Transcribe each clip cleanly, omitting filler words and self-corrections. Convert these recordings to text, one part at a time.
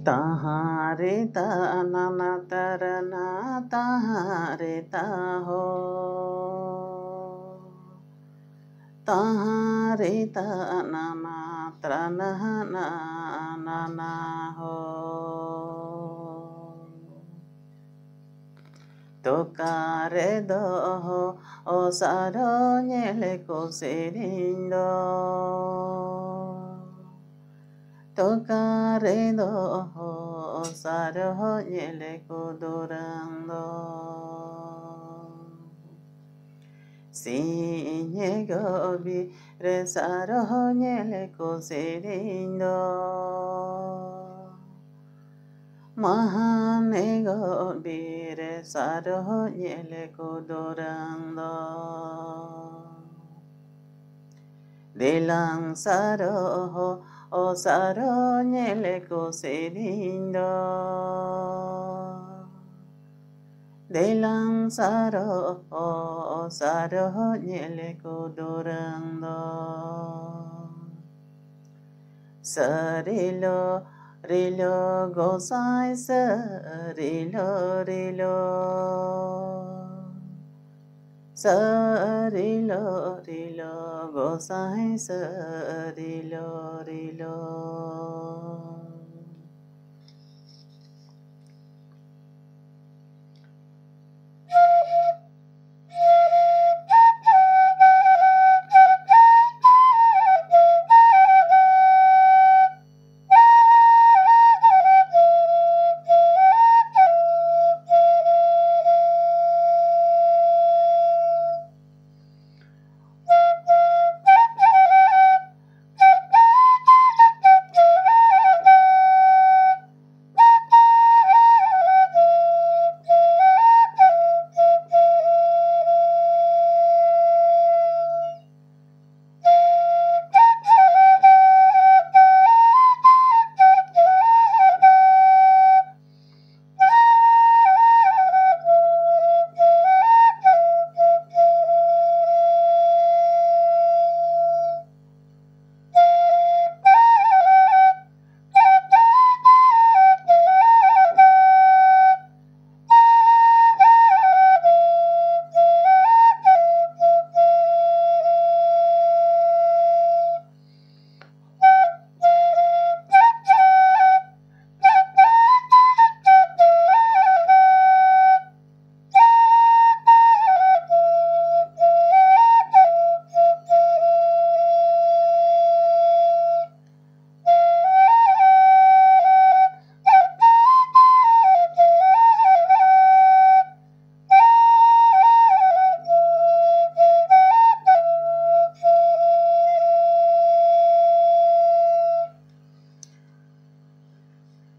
Tahare ta nana tarana tahare taho. Tahare ta nana trana nana ho. Tocare doho o saro nyele koserindo. Tocare doho o saro nyele kodorando. Signe gobi resaro nyele koserindo. Mahanego bire saro nyele kodorando. Delang saro o saro nyele koserindo. Delang saro o saro nyele kodorando. Sarilo rilo gosai sarilo rilo. Sarilo rilo gosai sarilo rilo.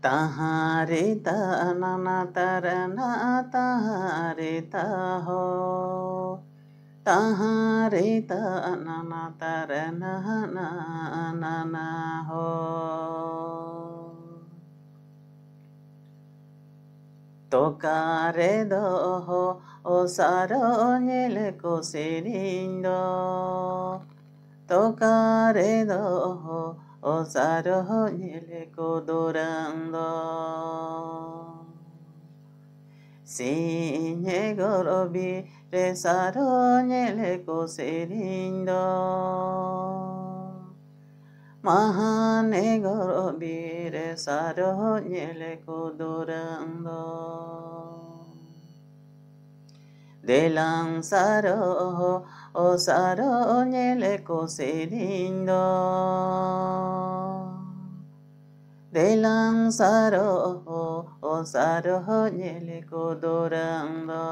Tahare ta nana tarana tahare taho. Tahare ta nana tarana nana ho. Tocare doho o saro nyele koserindo. Tocare doho o saro nyele kodorando. Signe gorobi resaro nyele koserindo. Mahane gorobi resaro nyele kodorando. Delang saro o saro nyele koserindo. Delang saro o saro nyele kodorando.